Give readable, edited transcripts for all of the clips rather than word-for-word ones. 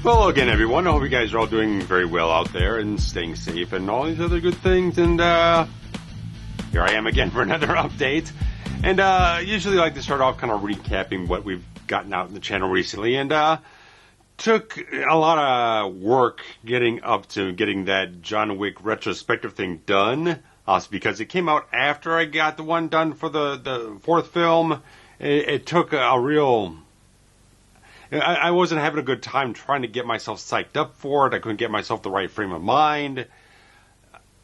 Well, again, everyone, I hope you guys are all doing very well out there and staying safe and all these other good things. And here I am again for another update. And usually I like to start off kind of recapping what we've gotten out in the channel recently. And took a lot of work getting up to getting that John Wick retrospective thing done. Also because it came out after I got the one done for the fourth film. It took a real... I wasn't having a good time trying to get myself psyched up for it. I couldn't get myself the right frame of mind.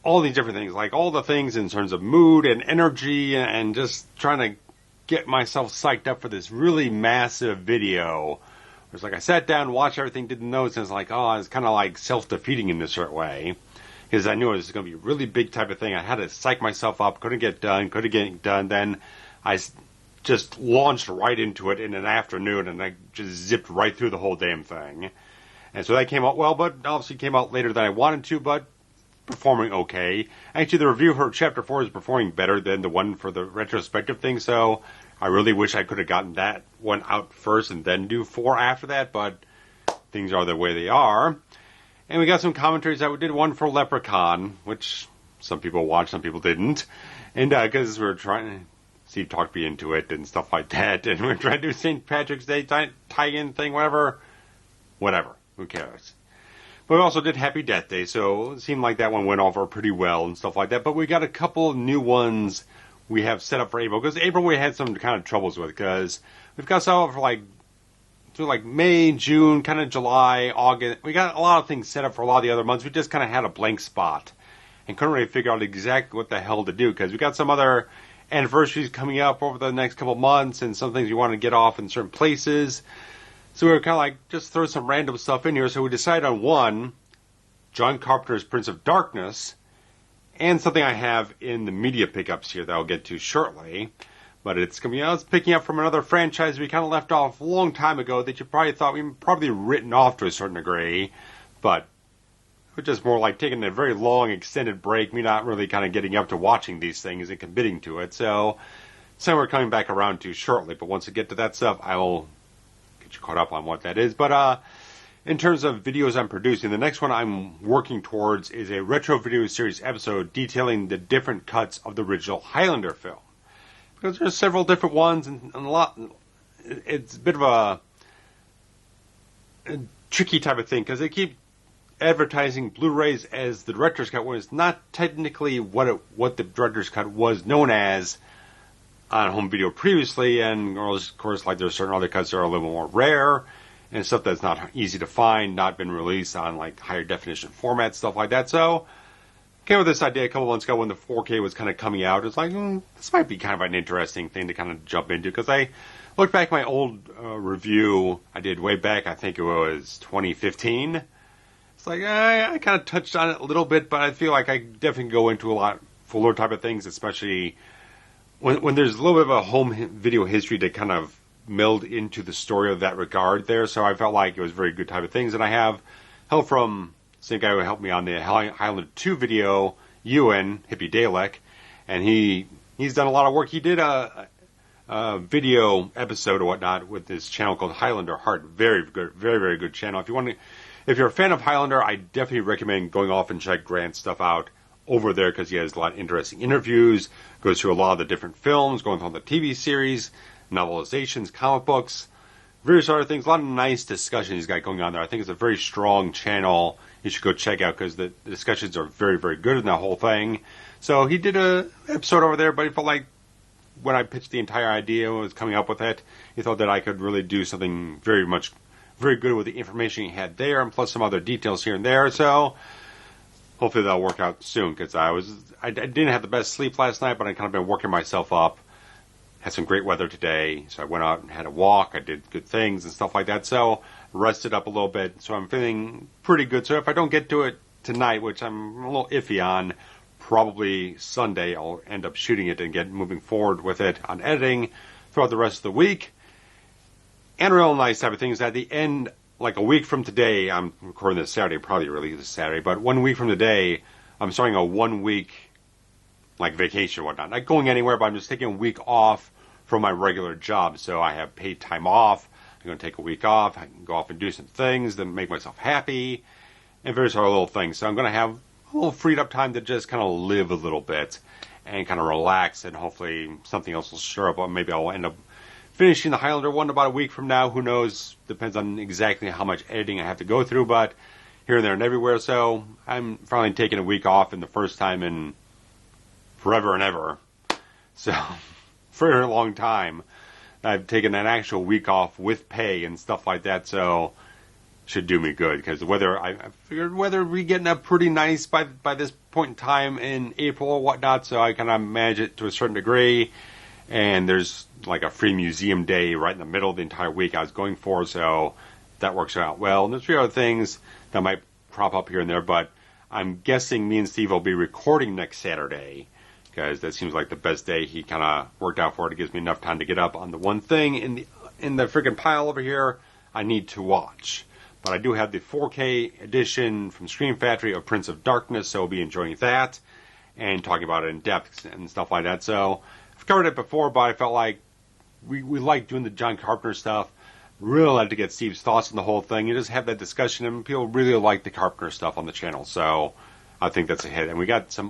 All these different things, like all the things in terms of mood and energy and just trying to get myself psyched up for this really massive video. It was like I sat down, watched everything, didn't notice, and it's like, oh, it's kind of like self-defeating in a certain way. Because I knew it was going to be a really big type of thing. I had to psych myself up, couldn't get done. Then I just launched right into it in an afternoon, and I just zipped right through the whole damn thing. And so that came out well, but obviously came out later than I wanted to, but performing okay. Actually, the review for Chapter 4 is performing better than the one for the retrospective thing, so I really wish I could have gotten that one out first and then do 4 after that, but things are the way they are. And we got some commentaries. I did one for Leprechaun, which some people watched, some people didn't. And because we were trying... Steve talked me into it and stuff like that. And we're trying to do St. Patrick's Day tie-in thing, whatever. Whatever. Who cares? But we also did Happy Death Day, so it seemed like that one went over pretty well and stuff like that. But we got a couple of new ones we have set up for April. Because April we had some kind of troubles with. Because we've got some for like May, June, kind of July, August. We got a lot of things set up for a lot of the other months. We just kind of had a blank spot. And couldn't really figure out exactly what the hell to do. Because we got some other anniversaries coming up over the next couple months, and some things you want to get off in certain places. So we were kind of like, just throw some random stuff in here. So we decided on one, John Carpenter's Prince of Darkness, and something I have in the media pickups here that I'll get to shortly. But it's going to be, it's picking up from another franchise we kind of left off a long time ago that you probably thought we probably written off to a certain degree. But it was just more like taking a very long, extended break, me not really kind of getting up to watching these things and committing to it. So we're coming back around to shortly. But once I get to that stuff, I will get you caught up on what that is. But in terms of videos I'm producing, the next one I'm working towards is a retro video series episode detailing the different cuts of the original Highlander film. Because there's several different ones, and a lot. It's a bit of a tricky type of thing, because they keep advertising Blu-rays as the director's cut, when it's not technically what the director's cut was known as on home video previously. And of course, like there's certain other cuts that are a little more rare and stuff that's not easy to find, not been released on like higher definition formats, stuff like that. So came with this idea a couple months ago when the 4K was kind of coming out. It's like, this might be kind of an interesting thing to kind of jump into, because I looked back at my old review I did way back, I think it was 2015. It's like, I kind of touched on it a little bit, but I feel like I definitely go into a lot fuller type of things, especially when there's a little bit of a home video history to kind of meld into the story of that regard there. So I felt like it was very good type of things. And I have help from the same guy who helped me on the Highlander 2 video, Ewan, Hippie Dalek, and he's done a lot of work. He did a video episode or whatnot with his channel called Highlander Heart. Very good, very, very good channel. If you're a fan of Highlander, I definitely recommend going off and check Grant's stuff out over there, because he has a lot of interesting interviews, goes through a lot of the different films, going through the TV series, novelizations, comic books, various other things. A lot of nice discussions he's got going on there. I think it's a very strong channel you should go check out, because the discussions are very, very good in that whole thing. So he did an episode over there, but he felt like when I pitched the entire idea, was coming up with it, he thought that I could really do something very good with the information he had there, and plus some other details here and there. So hopefully that'll work out soon, because I didn't have the best sleep last night, but I kind of been working myself up. Had some great weather today, so I went out and had a walk. I did good things and stuff like that, so rested up a little bit. So I'm feeling pretty good. So if I don't get to it tonight, which I'm a little iffy on, probably Sunday I'll end up shooting it and get moving forward with it on editing throughout the rest of the week. And a real nice type of thing is at the end, like a week from today, I'm recording this Saturday, probably release this Saturday, but 1 week from today, I'm starting a 1 week like vacation or whatnot. Not going anywhere, but I'm just taking a week off from my regular job. So I have paid time off. I'm going to take a week off. I can go off and do some things that make myself happy and various other little things. So I'm going to have a little freed up time to just kind of live a little bit and kind of relax, and hopefully something else will stir up. Or maybe I'll end up finishing the Highlander one about a week from now. Who knows? Depends on exactly how much editing I have to go through, but here and there and everywhere. So I'm finally taking a week off, and the first time in forever and ever. So for a long time, I've taken an actual week off with pay and stuff like that. So should do me good, because the weather, I figured weather would be getting up pretty nice by this point in time in April or whatnot. So I kind of manage it to a certain degree. And there's like a free museum day right in the middle of the entire week I was going for, so that works out well. And there's a few other things that might crop up here and there, but I'm guessing me and Steve will be recording next Saturday, because that seems like the best day. He kind of worked out for it. It gives me enough time to get up on the one thing in the freaking pile over here I need to watch. But I do have the 4K edition from Scream Factory of Prince of Darkness, so I'll be enjoying that and talking about it in depth and stuff like that. So I've covered it before, but I felt like we like doing the John Carpenter stuff. Really like to get Steve's thoughts on the whole thing and just have that discussion. And people really like the Carpenter stuff on the channel, so I think that's a hit. And we got a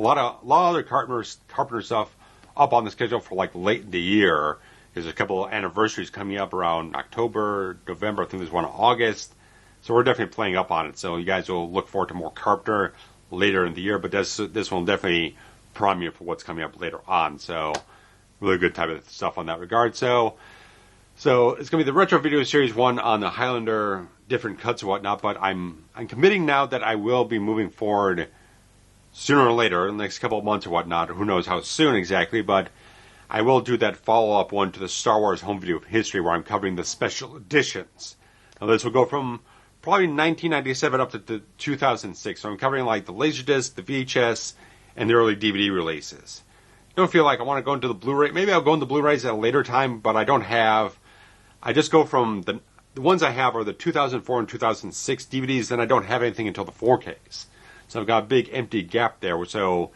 lot of other Carpenter stuff up on the schedule for like late in the year. There's a couple of anniversaries coming up around October, November. I think there's one in August. So we're definitely playing up on it. So you guys will look forward to more Carpenter later in the year. But this one will definitely prime you for what's coming up later on. So really good type of stuff on that regard. So it's going to be the Retro Video Series 1 on the Highlander, different cuts and whatnot. But I'm committing now that I will be moving forward sooner or later, in the next couple of months or whatnot. Or who knows how soon exactly, but I will do that follow-up one to the Star Wars Home Video History, where I'm covering the special editions. Now this will go from probably 1997 up to 2006. So I'm covering like the Laserdisc, the VHS, and the early DVD releases. I don't feel like I want to go into the Blu-ray. Maybe I'll go into the Blu-rays at a later time, but I don't have. I just go from the ones I have are the 2004 and 2006 DVDs, and I don't have anything until the 4Ks. So I've got a big empty gap there. So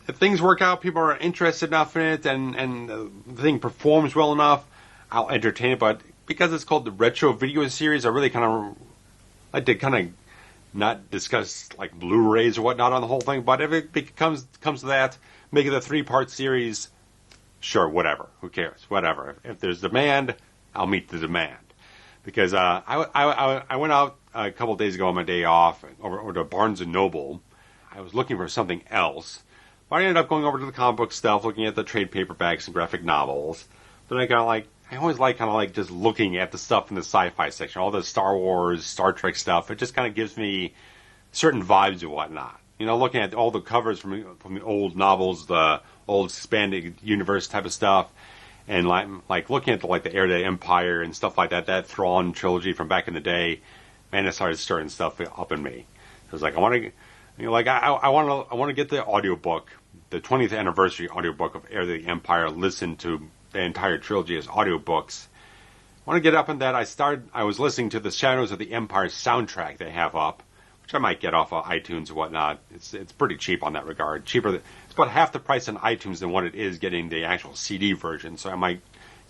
if things work out, people are interested enough in it, and the thing performs well enough, I'll entertain it. But because it's called the Retro Video Series, I really kind of like to not discuss like Blu-rays or whatnot on the whole thing. But if it comes to that, make it a 3-part series. Sure, whatever. Who cares? Whatever. If there's demand, I'll meet the demand. Because I went out a couple of days ago on my day off over to Barnes & Noble. I was looking for something else. But I ended up going over to the comic book stuff, looking at the trade paperbacks and graphic novels. But I always like just looking at the stuff in the sci-fi section, all the Star Wars, Star Trek stuff. It just kind of gives me certain vibes and whatnot. You know, looking at all the covers from the old novels, the old expanded universe type of stuff, and like looking at the Heir to the Empire and stuff like that, that Thrawn trilogy from back in the day, man, it started stirring stuff up in me. I was like, I want to get the audiobook, the 20th anniversary audiobook of Heir to the Empire, listen to the entire trilogy as audiobooks. I want to get up in that. I was listening to the Shadows of the Empire soundtrack they have up, which I might get off of iTunes and whatnot. It's pretty cheap on that regard. Cheaper. It's about half the price on iTunes than what it is getting the actual CD version. So I might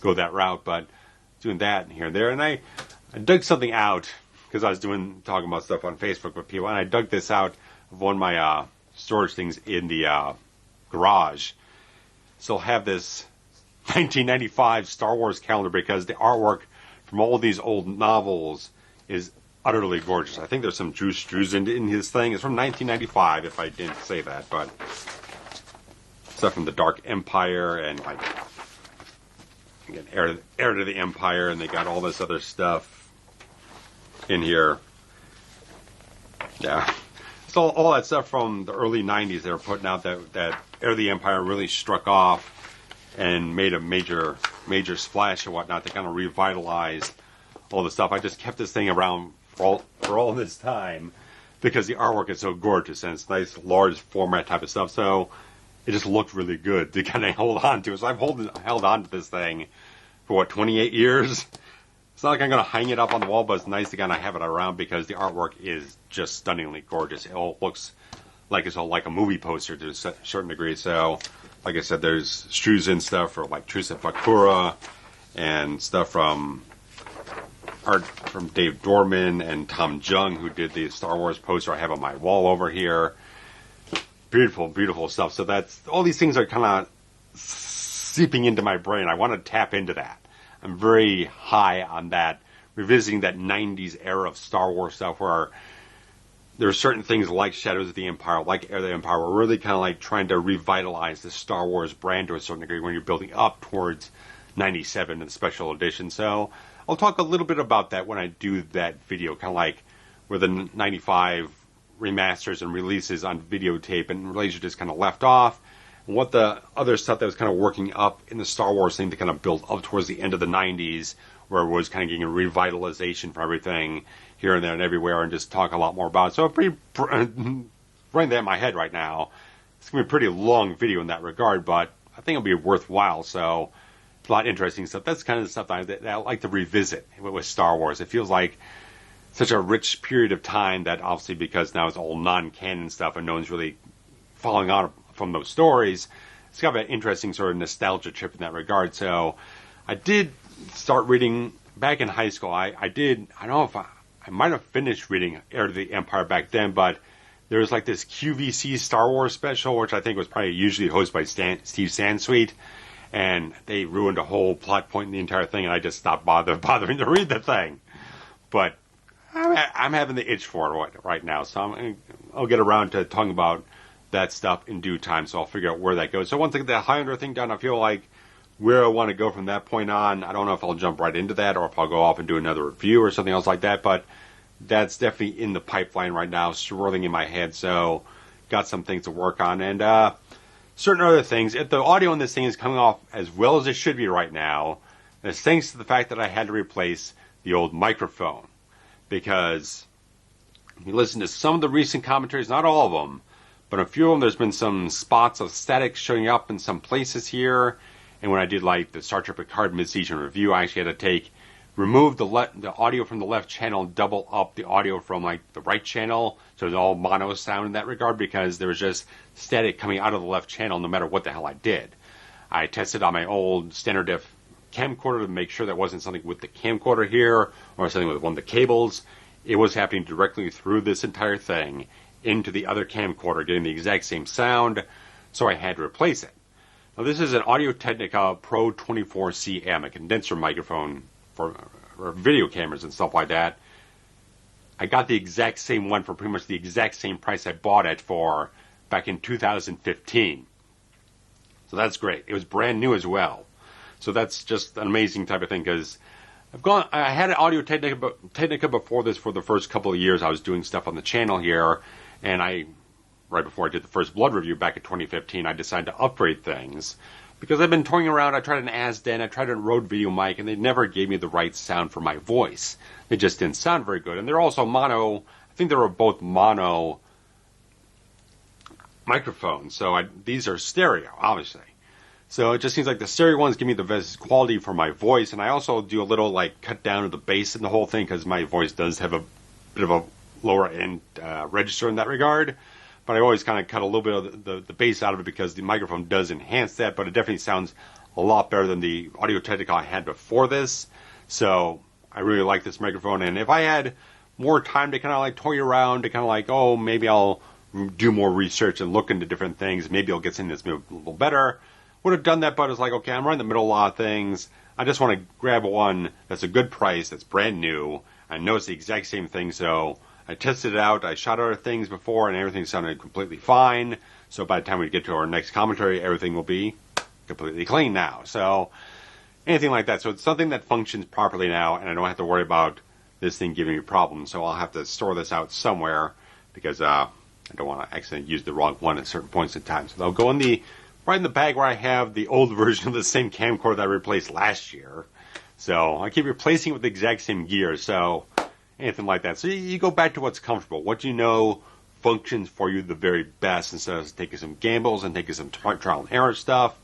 go that route, but doing that here and there. And I dug something out because I was talking about stuff on Facebook with people, and I dug this out of one of my storage things in the garage. So I'll have this 1995 Star Wars calendar, because the artwork from all these old novels is utterly gorgeous. I think there's some Drew Struzan in his thing. It's from 1995, if I didn't say that, but stuff from the Dark Empire and like again, Heir to the Empire, and they got all this other stuff in here. Yeah. So all that stuff from the early 90s they were putting out that Heir to the Empire really struck off and made a major splash and whatnot. They kind of revitalized all the stuff. I just kept this thing around for all this time because the artwork is so gorgeous and it's nice large format type of stuff. So it just looked really good to kind of hold on to. So I've held on to this thing for 28 years. It's not like I'm going to hang it up on the wall, but it's nice to kind of have it around because the artwork is just stunningly gorgeous. It all looks like it's all like a movie poster to a certain degree. So, like I said, there's Struzan stuff for like Truce at Bakura and stuff from art from Dave Dorman and Tom Jung, who did the Star Wars poster I have on my wall over here. Beautiful, beautiful stuff. So that's, all these things are kind of seeping into my brain. I want to tap into that. I'm very high on that, revisiting that 90s era of Star Wars stuff where there are certain things like Shadows of the Empire, like Heir of the Empire, we're really kind of like trying to revitalize the Star Wars brand to a certain degree when you're building up towards 97 and special edition. So I'll talk a little bit about that when I do that video, kind of like where the 95 remasters and releases on videotape and Laserdisc kind of left off, and what the other stuff that was kind of working up in the Star Wars thing to kind of build up towards the end of the 90s, where it was kind of getting a revitalization for everything here and there and everywhere, and just talk a lot more about it. So I'm pretty running that in my head right now. It's going to be a pretty long video in that regard, but I think it'll be worthwhile. So a lot of interesting stuff. That's kind of the stuff that I like to revisit with Star Wars. It feels like such a rich period of time that obviously, because now it's all non-canon stuff and no one's really following on from those stories, it's got an interesting sort of nostalgia trip in that regard. So I did start reading back in high school. I don't know if I might have finished reading Heir to the Empire back then, but there was like this QVC Star Wars special, which I think was probably usually hosted by Steve Sansweet, and they ruined a whole plot point in the entire thing, and I just stopped bothering to read the thing. But I'm having the itch for it right now, so I'll get around to talking about that stuff in due time, so I'll figure out where that goes. So once I get that Highlander thing done, I feel like where I want to go from that point on, I don't know if I'll jump right into that or if I'll go off and do another review or something else like that, but that's definitely in the pipeline right now, swirling in my head, so got some things to work on. And certain other things, if the audio on this thing is coming off as well as it should be right now, it's thanks to the fact that I had to replace the old microphone. Because if you listen to some of the recent commentaries, not all of them, but a few of them, there's been some spots of static showing up in some places here. And when I did like the Star Trek Picard mid-season review, I actually had to remove the audio from the left channel and double up the audio from like the right channel, so it's all mono sound in that regard, because there was just static coming out of the left channel no matter what the hell I did. I tested on my old standard def camcorder to make sure that wasn't something with the camcorder here or something with one of the cables. It was happening directly through this entire thing into the other camcorder, getting the exact same sound, so I had to replace it. Now, this is an Audio-Technica Pro 24CM, a condenser microphone for video cameras and stuff like that. I got the exact same one for pretty much the exact same price I bought it for back in 2015. So that's great. It was brand new as well. So that's just an amazing type of thing, because I had an Audio-Technica before this for the first couple of years. I was doing stuff on the channel here, and right before I did the first Blood review back in 2015, I decided to upgrade things. Because I've been toying around, I tried an Asden, I tried a Rode Video mic, and they never gave me the right sound for my voice. They just didn't sound very good. And they're also mono, I think they were both mono microphones. So these are stereo, obviously. So it just seems like the stereo ones give me the best quality for my voice. And I also do a little like cut down of the bass in the whole thing, because my voice does have a bit of a lower end register in that regard. But I always kind of cut a little bit of the bass out of it, because the microphone does enhance that, but it definitely sounds a lot better than the Audio-Technica I had before this. So I really like this microphone, and if I had more time to kind of like toy around, to kind of like, oh, maybe I'll do more research and look into different things, maybe I'll get something that's a little better, would have done that. But it's like, okay, I'm right in the middle of a lot of things. I just want to grab one that's a good price, that's brand new. I know it's the exact same thing, so I tested it out. I shot other things before, and everything sounded completely fine. So by the time we get to our next commentary, everything will be completely clean now. So anything like that. So it's something that functions properly now, and I don't have to worry about this thing giving me problems. So I'll have to store this out somewhere, because I don't want to accidentally use the wrong one at certain points in time. So they'll go in right in the bag where I have the old version of the same camcorder that I replaced last year. So I keep replacing it with the exact same gear. So anything like that. So you go back to what's comfortable. What you know functions for you the very best, instead of taking some gambles and taking some trial and error stuff.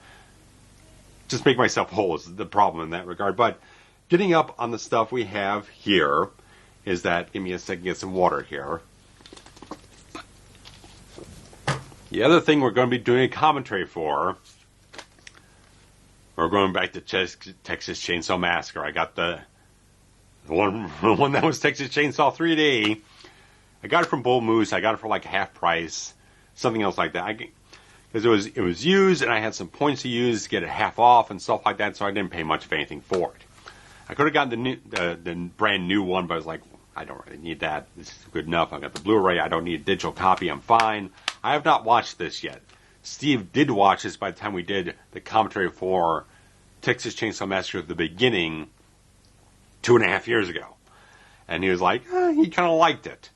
Just make myself whole is the problem in that regard. But getting up on the stuff we have here is that, give me a second, get some water here. The other thing we're going to be doing a commentary for, we're going back to Texas Chainsaw Massacre. I got the the one that was Texas Chainsaw 3D. I got it from Bull Moose. I got it for like half price, something else like that. Because it was used, and I had some points to use to get it half off and stuff like that, so I didn't pay much of anything for it. I could have gotten the brand new one, but I was like, I don't really need that. This is good enough. I got the Blu-ray. I don't need a digital copy. I'm fine. I have not watched this yet. Steve did watch this by the time we did the commentary for Texas Chainsaw Massacre at the beginning 2.5 years ago. And he was like, he kind of liked it.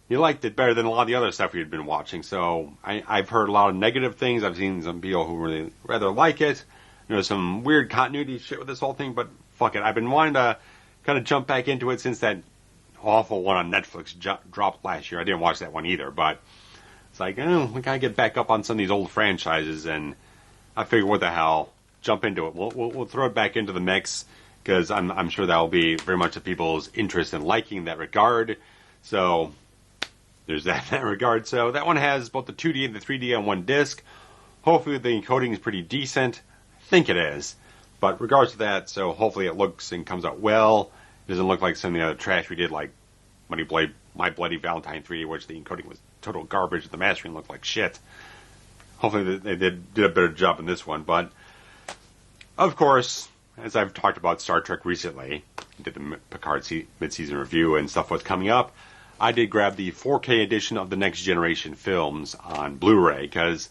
He liked it better than a lot of the other stuff he had been watching. So I've heard a lot of negative things. I've seen some people who really rather like it. There's some weird continuity shit with this whole thing, but fuck it. I've been wanting to kind of jump back into it since that awful one on Netflix dropped last year. I didn't watch that one either, but it's like, we gotta get back up on some of these old franchises, and I figured, what the hell, jump into it. We'll throw it back into the mix, because I'm sure that will be very much of people's interest and liking in that regard. So there's that in that regard. So that one has both the 2D and the 3D on one disc. Hopefully the encoding is pretty decent. I think it is. But regards to that, so hopefully it looks and comes out well. It doesn't look like some of the other trash we did, like My Bloody Valentine 3, which the encoding was total garbage. The mastering looked like shit. Hopefully they did a better job in this one. But, of course, as I've talked about Star Trek recently, did the Picard mid-season review and stuff was coming up, I did grab the 4K edition of the Next Generation films on Blu-ray, because,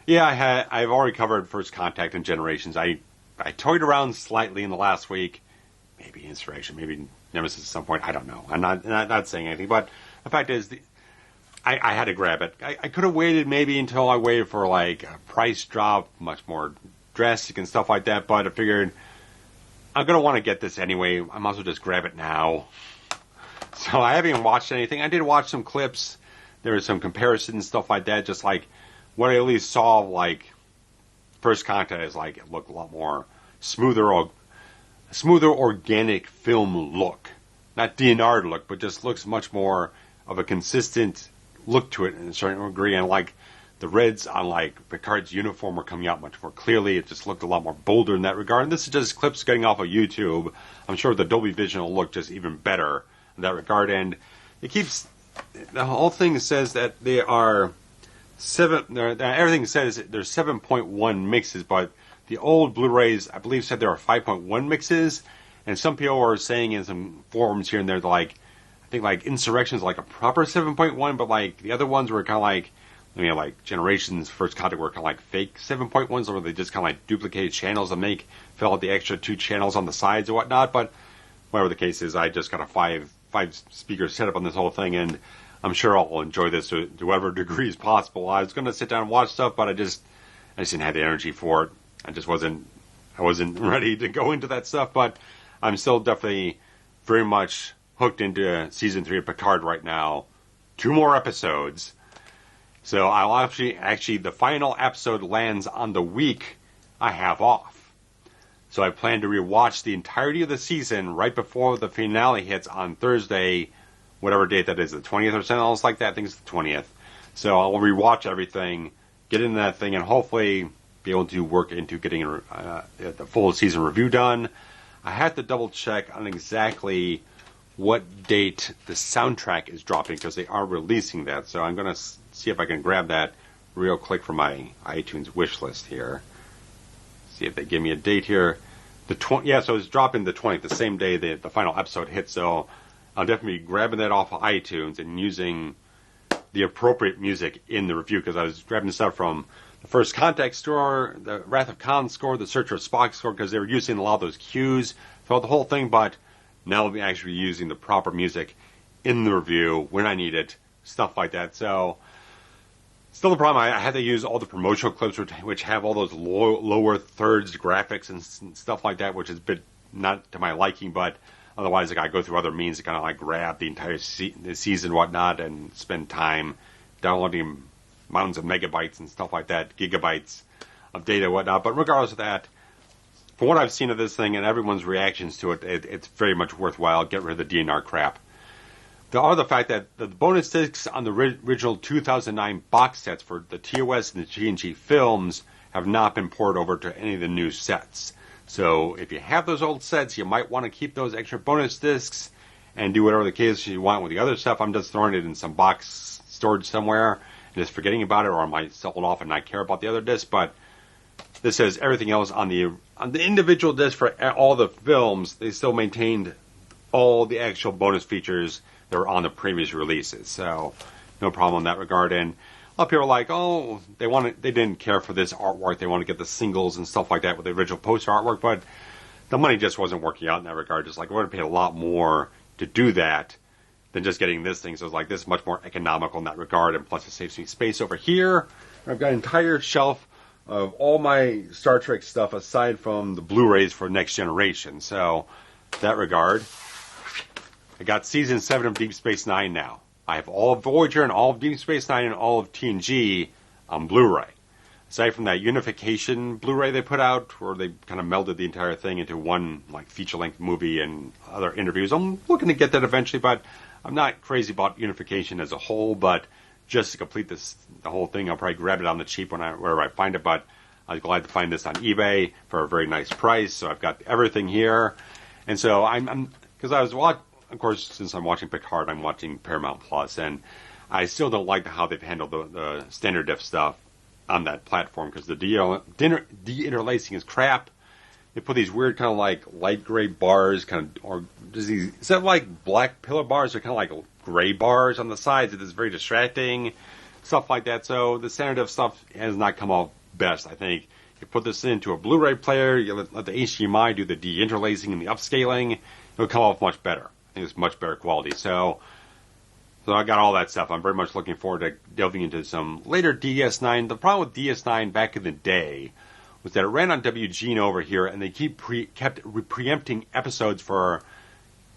yeah, I've already covered First Contact and Generations. I toyed around slightly in the last week. Maybe Insurrection, maybe Nemesis at some point. I don't know. I'm not saying anything. But the fact is, I had to grab it. I could have waited maybe until I waited for like a price drop, much more drastic and stuff like that. But I figured I'm going to want to get this anyway. I might as well just grab it now. So I haven't even watched anything. I did watch some clips. There was some comparisons and stuff like that. Just like what I at least saw, like First Contact is like, it looked a lot more smoother organic film look. Not DNR look, but just looks much more of a consistent look to it in a certain degree. And like the reds on like Picard's uniform were coming out much more clearly. It just looked a lot more bolder in that regard. And this is just clips getting off of YouTube. I'm sure the Dolby Vision will look just even better in that regard. And it keeps, the whole thing says that they are everything says there's 7.1 mixes, but the old Blu-rays, I believe, said there are 5.1 mixes, and some people are saying in some forums here and there, like, I think like Insurrection is like a proper 7.1, but like the other ones were kind of like, like Generations, First Contact were kind of like fake 7.1s, where they just kind of like duplicated channels and fill out the extra 2 channels on the sides and whatnot. But whatever the case is, I just got a 5 speaker setup on this whole thing, and I'm sure I'll enjoy this to whatever degree is possible. I was going to sit down and watch stuff, but I just didn't have the energy for it. I wasn't ready to go into that stuff, but I'm still definitely very much hooked into season 3 of Picard right now. 2 more episodes. So I'll actually the final episode lands on the week I have off. So I plan to rewatch the entirety of the season right before the finale hits on Thursday, whatever date that is, the 20th or something else like that. I think it's the 20th. So I'll rewatch everything, get into that thing, and hopefully be able to work into getting the full season review done. I have to double check on exactly what date the soundtrack is dropping, because they are releasing that. So I'm going to see if I can grab that real quick from my iTunes wish list here. See if they give me a date here. So it's dropping the 20th, the same day the final episode hits. So I'll definitely be grabbing that off of iTunes and using the appropriate music in the review, because I was grabbing stuff from the First Contact score, the Wrath of Khan score, the Search for Spock score, because they were using a lot of those cues throughout the whole thing, but now I'll be actually using the proper music in the review when I need it, stuff like that. So, still the problem, I had to use all the promotional clips which have all those lower thirds graphics and stuff like that, which is a bit not to my liking, but otherwise I got to go through other means to kind of like grab the entire season and whatnot and spend time downloading mountains of megabytes and stuff like that, gigabytes of data and whatnot. But regardless of that, from what I've seen of this thing and everyone's reactions to it, it's very much worthwhile. Get rid of the DNR crap. The other fact that the bonus discs on the original 2009 box sets for the TOS and the G&G films have not been poured over to any of the new sets. So if you have those old sets, you might want to keep those extra bonus discs and do whatever the case you want with the other stuff. I'm just throwing it in some box storage somewhere and just forgetting about it, or I might sell it off and not care about the other disc. But this says everything else on the individual disc for all the films. They still maintained all the actual bonus features that were on the previous releases, so no problem in that regard. And a lot of people are like, oh, they didn't care for this artwork. They want to get the singles and stuff like that with the original poster artwork, but the money just wasn't working out in that regard. Just like, we're going to pay a lot more to do that than just getting this thing. So it's like, this is much more economical in that regard, and plus it saves me space over here. I've got an entire shelf of all my Star Trek stuff aside from the Blu-rays for Next Generation. So, in that regard, I got Season 7 of Deep Space Nine now. I have all of Voyager and all of Deep Space Nine and all of TNG on Blu-ray. Aside from that Unification Blu-ray they put out, where they kind of melded the entire thing into one like feature-length movie and other interviews. I'm looking to get that eventually, but I'm not crazy about Unification as a whole. But just to complete the whole thing, I'll probably grab it on the cheap wherever I find it. But I was glad to find this on eBay for a very nice price. So I've got everything here, and so I'm because I was watching. Of course, since I'm watching Picard, I'm watching Paramount Plus, and I still don't like how they've handled the standard def stuff on that platform, because the de-interlacing is crap. They put these weird kind of like light gray bars, is that like black pillar bars, or kind of like gray bars on the sides? It is very distracting, stuff like that. So the standard def stuff has not come out best, I think. You put this into a Blu-ray player, you let the HDMI do the de-interlacing and the upscaling, it'll come off much better. I think it's much better quality. So I got all that stuff. I'm very much looking forward to delving into some later DS9. The problem with DS9 back in the day was that it ran on WGN over here, and they kept preempting episodes for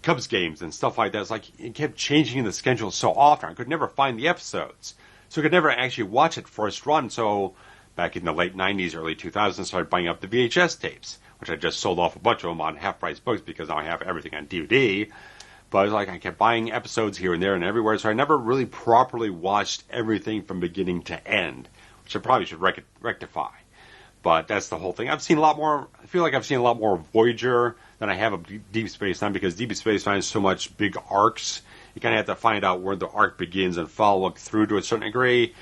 Cubs games and stuff like that. It's like it kept changing the schedule so often. I could never find the episodes. So I could never actually watch it first run. So back in the late 90s, early 2000s, I started buying up the VHS tapes, which I just sold off a bunch of them on half-price books because now I have everything on DVD. But I was like, I kept buying episodes here and there and everywhere, so I never really properly watched everything from beginning to end, which I probably should rectify. But that's the whole thing. I feel like I've seen a lot more Voyager than I have of Deep Space Nine, because Deep Space Nine is so much big arcs. You kind of have to find out where the arc begins and follow up through to a certain degree.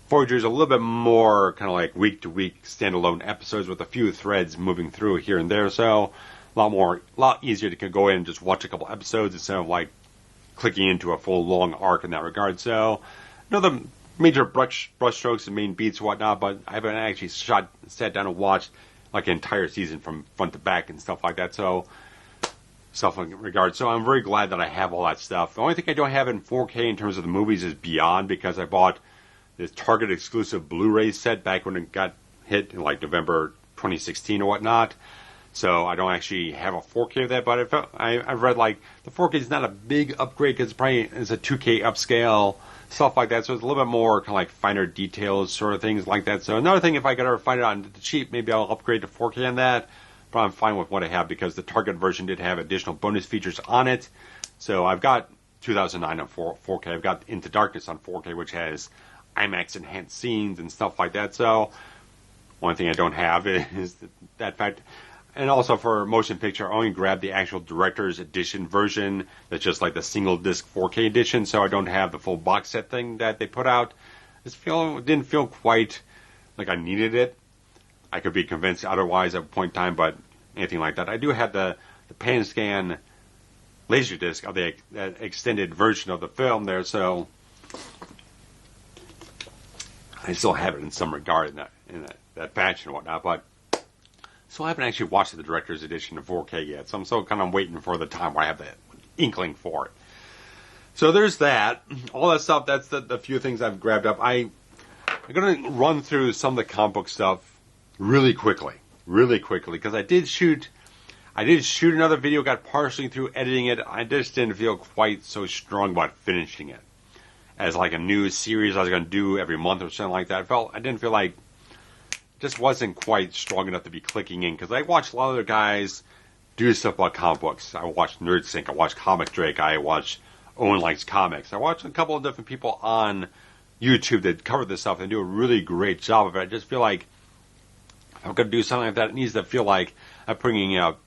Voyager is a little bit more kind of like week-to-week standalone episodes with a few threads moving through here and there, so a lot easier to go in and just watch a couple episodes instead of like clicking into a full long arc in that regard. So, the major brush strokes and main beats and whatnot, but I haven't actually sat down and watched like an entire season from front to back and stuff like that. So, stuff in that regard. So I'm very glad that I have all that stuff. The only thing I don't have in 4K in terms of the movies is Beyond, because I bought this Target exclusive Blu-ray set back when it got hit in like November 2016 or whatnot. So I don't actually have a 4K of that, but I've read like the 4K is not a big upgrade because it's a 2K upscale, stuff like that. So it's a little bit more kind of like finer details, sort of things like that. So another thing, if I could ever find it on the cheap, maybe I'll upgrade to 4K on that. But I'm fine with what I have because the Target version did have additional bonus features on it. So I've got 2009 on 4K. I've got Into Darkness on 4K, which has IMAX enhanced scenes and stuff like that. So one thing I don't have is that fact. And also for motion picture, I only grabbed the actual director's edition version. That's just like the single disc 4K edition, so I don't have the full box set thing that they put out. It didn't feel quite like I needed it. I could be convinced otherwise at a point in time, but anything like that. I do have the pan scan Laserdisc of the extended version of the film there, so I still have it in some regard in that fashion and whatnot, but so I haven't actually watched the director's edition of 4K yet, so I'm still kind of waiting for the time where I have the inkling for it. So there's that. All that stuff, that's the few things I've grabbed up. I'm going to run through some of the comic book stuff really quickly, because I did shoot another video, got partially through editing it. I just didn't feel quite so strong about finishing it as like a new series I was going to do every month or something like that. I didn't feel like just wasn't quite strong enough to be clicking in, because I watched a lot of other guys do stuff about comic books. I watched NerdSync, I watched Comic Drake, I watched Owen Likes Comics. I watched a couple of different people on YouTube that cover this stuff and do a really great job of it. I just feel like if I'm going to do something like that, it needs to feel like I'm bringing up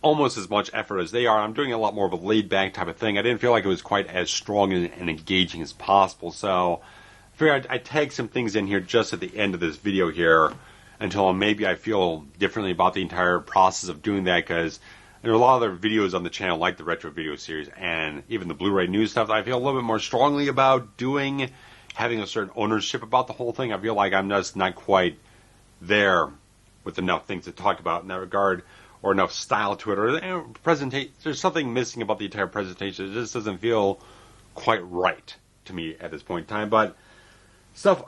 almost as much effort as they are. I'm doing a lot more of a laid-back type of thing. I didn't feel like it was quite as strong and engaging as possible, so I figured I'd tag some things in here just at the end of this video here until maybe I feel differently about the entire process of doing that, because there are a lot of other videos on the channel, like the retro video series and even the Blu-ray news stuff, that I feel a little bit more strongly about doing, having a certain ownership about the whole thing. I feel like I'm just not quite there with enough things to talk about in that regard, or enough style to it, or presentation. There's something missing about the entire presentation. It just doesn't feel quite right to me at this point in time. But stuff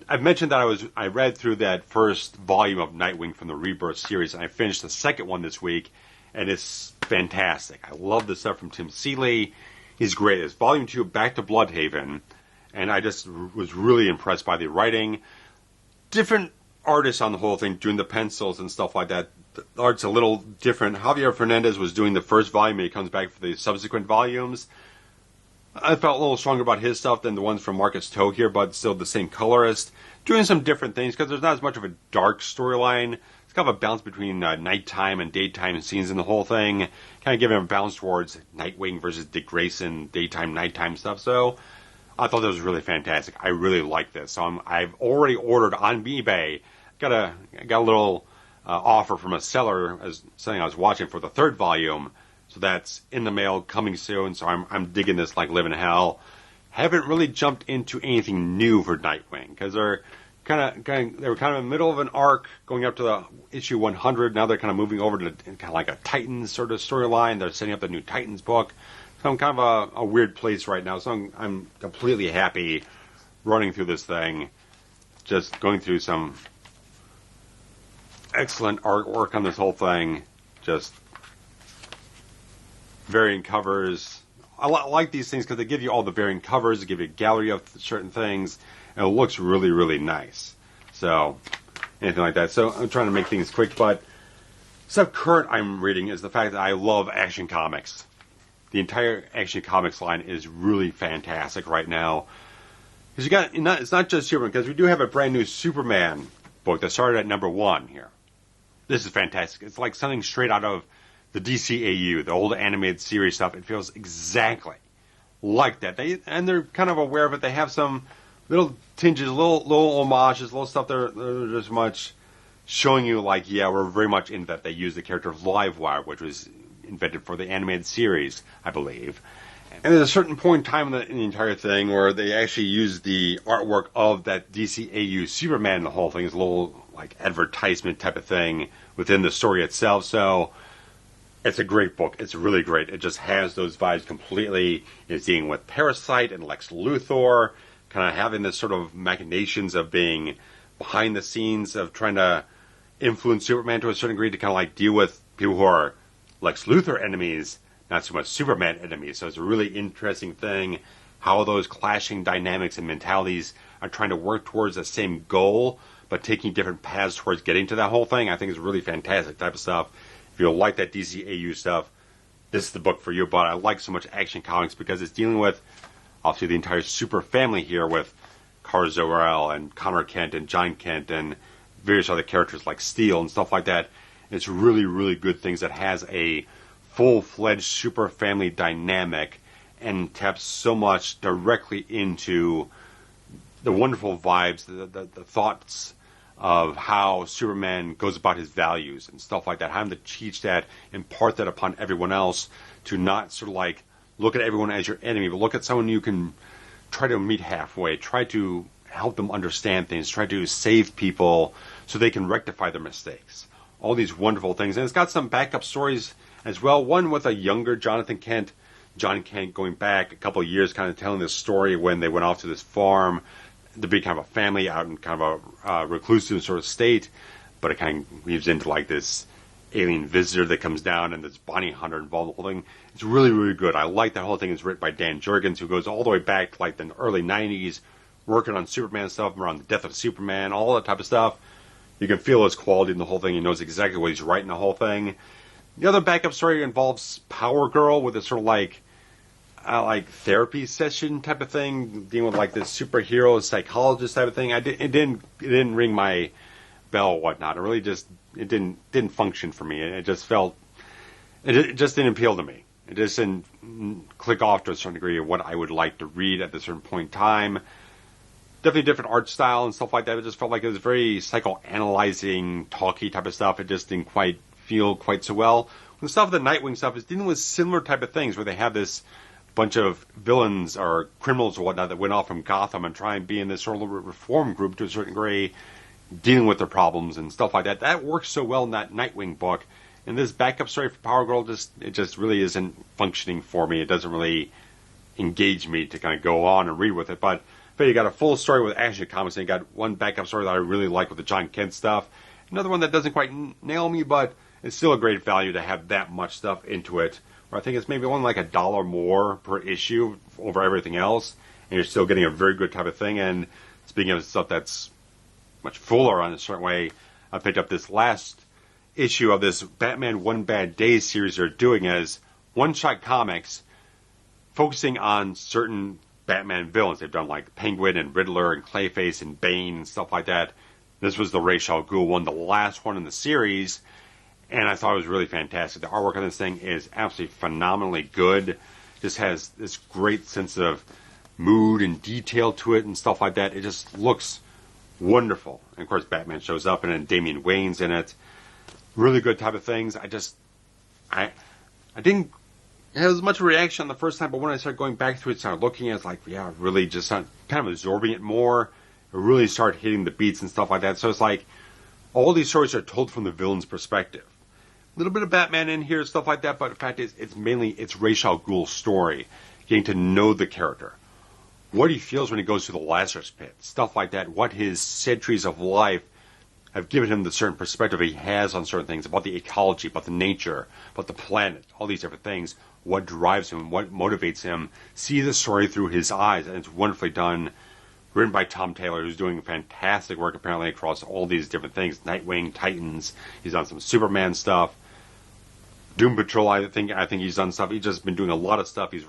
I've mentioned that I read through that first volume of Nightwing from the Rebirth series, and I finished the second one this week, and it's fantastic. I love the stuff from Tim Seeley. He's great. It's volume 2, Back to Bloodhaven, and I just was really impressed by the writing. Different artists on the whole thing, doing the pencils and stuff like that. The art's a little different. Javier Fernandez was doing the first volume, and he comes back for the subsequent volumes. I felt a little stronger about his stuff than the ones from Marcus Toe here, but still the same colorist. Doing some different things, because there's not as much of a dark storyline. It's kind of a balance between nighttime and daytime scenes in the whole thing. Kind of giving a balance towards Nightwing versus Dick Grayson, daytime, nighttime stuff. So I thought that was really fantastic. I really like this. So I've already ordered on eBay. Got a little offer from a seller as something I was watching for the third volume. So that's in the mail, coming soon. So I'm digging this like living hell. Haven't really jumped into anything new for Nightwing, because they were kind of in the middle of an arc going up to the issue 100. Now they're kind of moving over to kind of like a Titans sort of storyline. They're setting up the new Titans book. So I'm kind of a weird place right now. So I'm completely happy running through this thing, just going through some excellent artwork on this whole thing. Just varying covers. I like these things because they give you all the varying covers, they give you a gallery of certain things, and it looks really, really nice. So, anything like that. So, I'm trying to make things quick, but stuff current I'm reading is the fact that I love Action Comics. The entire Action Comics line is really fantastic right now. Because it's not just Superman, because we do have a brand new Superman book that started at #1 here. This is fantastic. It's like something straight out of the DCAU, the old animated series stuff. It feels exactly like that. They're kind of aware of it. They have some little tinges, little homages, little stuff. They're just much showing you like, yeah, we're very much into that. They use the character of Livewire, which was invented for the animated series, I believe. And there's a certain point in time in the entire thing where they actually use the artwork of that DCAU Superman. The whole thing is a little like advertisement type of thing within the story itself. So it's a great book. It's really great. It just has those vibes completely. It's dealing with Parasite and Lex Luthor, kind of having this sort of machinations of being behind the scenes of trying to influence Superman to a certain degree to kind of like deal with people who are Lex Luthor enemies, not so much Superman enemies. So it's a really interesting thing how those clashing dynamics and mentalities are trying to work towards the same goal, but taking different paths towards getting to that whole thing. I think is really fantastic type of stuff. If you like that DCAU stuff, this is the book for you. But I like so much Action Comics because it's dealing with, obviously, the entire super family here with Kara Zor-El and Connor Kent and John Kent and various other characters like Steel and stuff like that. It's really, really good things that has a full-fledged super family dynamic and taps so much directly into the wonderful vibes, the thoughts of how Superman goes about his values and stuff like that. Having to teach that, impart that upon everyone else, to not sort of like look at everyone as your enemy, but look at someone you can try to meet halfway, try to help them understand things, try to save people so they can rectify their mistakes. All these wonderful things. And it's got some backup stories as well. One with a younger Jonathan Kent. John Kent going back a couple of years, kind of telling this story when they went off to this farm to be kind of a family out in kind of a reclusive sort of state, but it kind of weaves into like this alien visitor that comes down and this bounty hunter involved in the whole thing. It's really, really good. I like that whole thing. It's written by Dan Jurgens, who goes all the way back to like the early 90s, working on Superman stuff, around the death of Superman, all that type of stuff. You can feel his quality in the whole thing. He knows exactly what he's writing the whole thing. The other backup story involves Power Girl with this sort of like therapy session type of thing, dealing with like this superhero psychologist type of thing. It didn't ring my bell or whatnot. It really just, it didn't function for me. It just felt, it just didn't appeal to me. It just didn't click off to a certain degree of what I would like to read at a certain point in time. Definitely different art style and stuff like that. It just felt like it was very psychoanalyzing, talky type of stuff. It just didn't quite feel quite so well. When the stuff, the Nightwing stuff, is dealing with similar type of things where they have this bunch of villains or criminals or whatnot that went off from Gotham and try and be in this sort of reform group to a certain degree, dealing with their problems and stuff like that. That works so well in that Nightwing book. And this backup story for Power Girl, it just really isn't functioning for me. It doesn't really engage me to kind of go on and read with it. But you got a full story with Action Comics, and you got one backup story that I really like with the John Kent stuff. Another one that doesn't quite nail me, but it's still a great value to have that much stuff into it. Where I think it's maybe only like $1 more per issue over everything else, and you're still getting a very good type of thing. And speaking of stuff that's much fuller on a certain way, I picked up this last issue of this Batman One Bad Day series they're doing as one-shot comics, focusing on certain Batman villains. They've done like Penguin and Riddler and Clayface and Bane and stuff like that. This was the Ra's al Ghul one, the last one in the series, and I thought it was really fantastic. The artwork on this thing is absolutely phenomenally good. Just has this great sense of mood and detail to it and stuff like that. It just looks wonderful. And of course, Batman shows up, and then Damian Wayne's in it. Really good type of things. I didn't have as much reaction the first time, but when I started going back through it, started looking at it, it's like, yeah, really just kind of absorbing it more. It really started hitting the beats and stuff like that. So it's like, all these stories are told from the villain's perspective. A little bit of Batman in here, stuff like that, but the fact is, it's mainly, Ra's al Ghul's story. Getting to know the character. What he feels when he goes to the Lazarus Pit. Stuff like that. What his centuries of life have given him the certain perspective he has on certain things, about the ecology, about the nature, about the planet, all these different things. What drives him, what motivates him. See the story through his eyes, and it's wonderfully done. Written by Tom Taylor, who's doing fantastic work apparently across all these different things. Nightwing, Titans, he's done some Superman stuff. Doom Patrol, I think he's done stuff. He's just been doing a lot of stuff. He's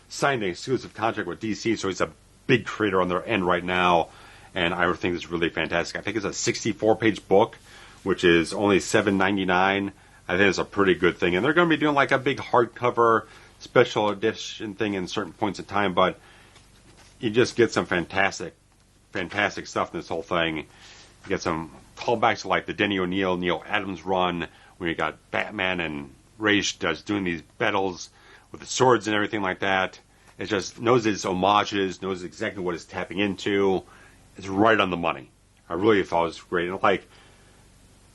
signed an exclusive contract with DC, so he's a big creator on their end right now. And I think it's really fantastic. I think it's a 64-page book, which is only $7.99. I think it's a pretty good thing. And they're going to be doing like a big hardcover special edition thing in certain points in time. But you just get some fantastic stuff in this whole thing. You get some callbacks to like the Denny O'Neil, Neil Adams run, where you got Batman and Ra's doing these battles with the swords and everything like that. It just knows its homages, knows exactly what it's tapping into. It's right on the money. I really thought it was great. And like,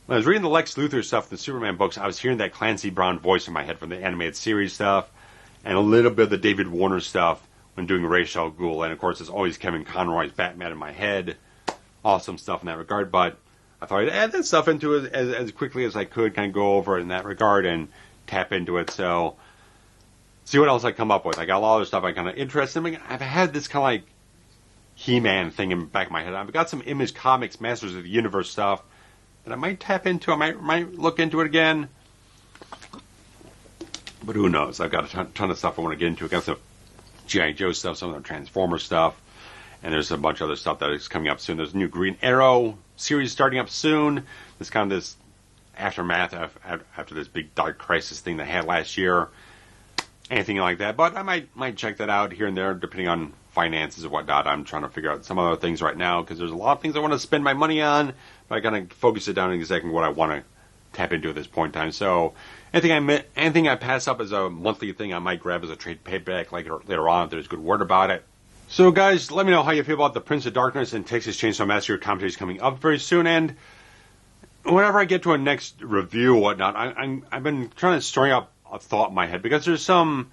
when I was reading the Lex Luthor stuff, the Superman books, I was hearing that Clancy Brown voice in my head from the animated series stuff, and a little bit of the David Warner stuff when doing Ra's al Ghul. And of course, there's always Kevin Conroy's Batman in my head. Awesome stuff in that regard. But I thought I'd add that stuff into it as quickly as I could, kind of go over it in that regard and tap into it. So, see what else I come up with. I got a lot of other stuff I'm kind of interested in. I've had this kind of like He-Man thing in the back of my head. I've got some Image Comics Masters of the Universe stuff that I might tap into. I might look into it again. But who knows? I've got a ton of stuff I want to get into. I've got some G.I. Joe stuff, some of the Transformer stuff, and there's a bunch of other stuff that is coming up soon. There's a new Green Arrow series starting up soon. This kind of this aftermath after this big dark crisis thing they had last year. Anything like that. But I might check that out here and there, depending on finances and whatnot. I'm trying to figure out some other things right now, because there's a lot of things I want to spend my money on, but I gotta focus it down on exactly what I want to tap into at this point in time. So anything I pass up as a monthly thing, I might grab as a trade paperback later on if there's good word about it. So guys, let me know how you feel about the Prince of Darkness and Texas Chainsaw Massacre commentaries coming up very soon. And whenever I get to a next review or whatnot, I've been trying to string up a thought in my head, because there's some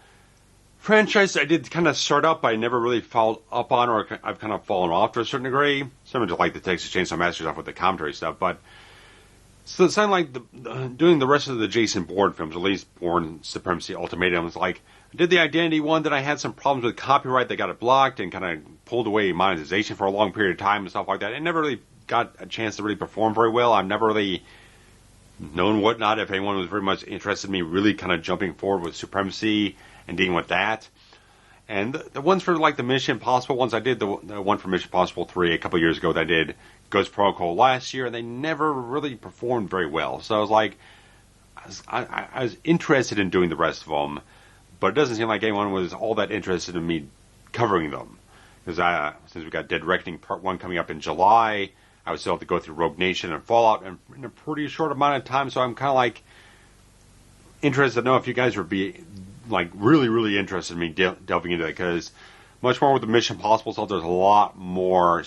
franchise I did kind of start up, I never really followed up on, or I've kind of fallen off to a certain degree. Some of like the Texas Chainsaw Massacre stuff with the commentary stuff, but so it sounded like doing the rest of the Jason Bourne films, at least Bourne Supremacy Ultimatum, was like, I did the Identity one, then I had some problems with copyright, they got it blocked and kind of pulled away monetization for a long period of time and stuff like that. It never really got a chance to really perform very well. I've never really known whatnot if anyone was very much interested in me really kind of jumping forward with Supremacy and dealing with that. And the ones for like the Mission Impossible ones, I did the one for Mission Impossible 3 a couple years ago that I did Ghost Protocol last year, and they never really performed very well. So I was like, I was interested in doing the rest of them, but it doesn't seem like anyone was all that interested in me covering them. Because since we got Dead Reckoning Part 1 coming up in July, I would still have to go through Rogue Nation and Fallout in a pretty short amount of time, so I'm kind of like interested to know if you guys would be like really, really interested in me delving into it, because much more with the Mission Impossible stuff, there's a lot more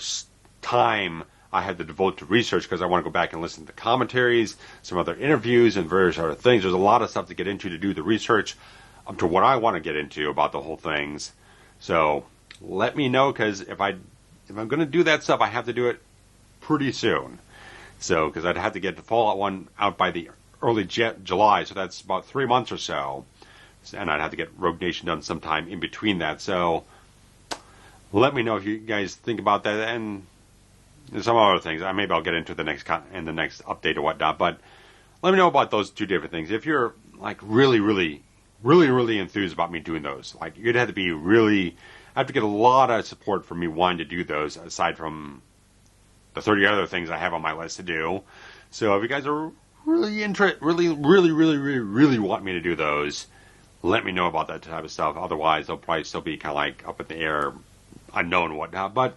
time I had to devote to research, because I want to go back and listen to the commentaries, some other interviews, and various other things. There's a lot of stuff to get into to do the research up to what I want to get into about the whole things. So let me know, because if I'm going to do that stuff, I have to do it pretty soon. So, because I'd have to get the Fallout one out by the early July, so that's about 3 months or so. And I'd have to get Rogue Nation done sometime in between that. So let me know if you guys think about that, and some other things. Maybe I'll get into the next update or whatnot. But let me know about those two different things. If you're like really, really, really, really enthused about me doing those, like you'd have to be really. I have to get a lot of support from me wanting to do those, aside from the 30 other things I have on my list to do. So if you guys are really really want me to do those, let me know about that type of stuff. Otherwise, they'll probably still be kind of like up in the air, unknown and whatnot. But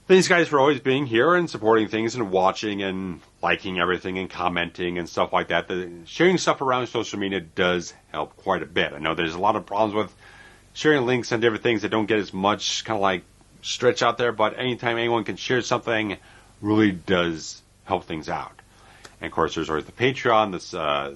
thanks, guys, for always being here and supporting things and watching and liking everything and commenting and stuff like that. Sharing stuff around social media does help quite a bit. I know there's a lot of problems with sharing links and different things that don't get as much kind of like stretch out there, but anytime anyone can share something really does help things out. And of course, there's always the Patreon, this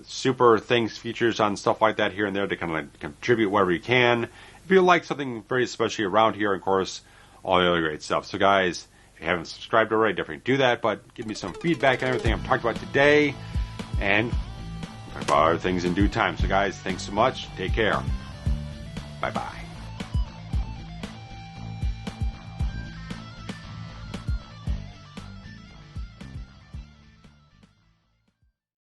super things, features on stuff like that here and there to kind of like contribute wherever you can. If you like something very especially around here, of course, all the other great stuff. So guys, if you haven't subscribed already, definitely do that, but give me some feedback on everything I'm talking about today, and talk about other things in due time. So guys, thanks so much. Take care. Bye-bye.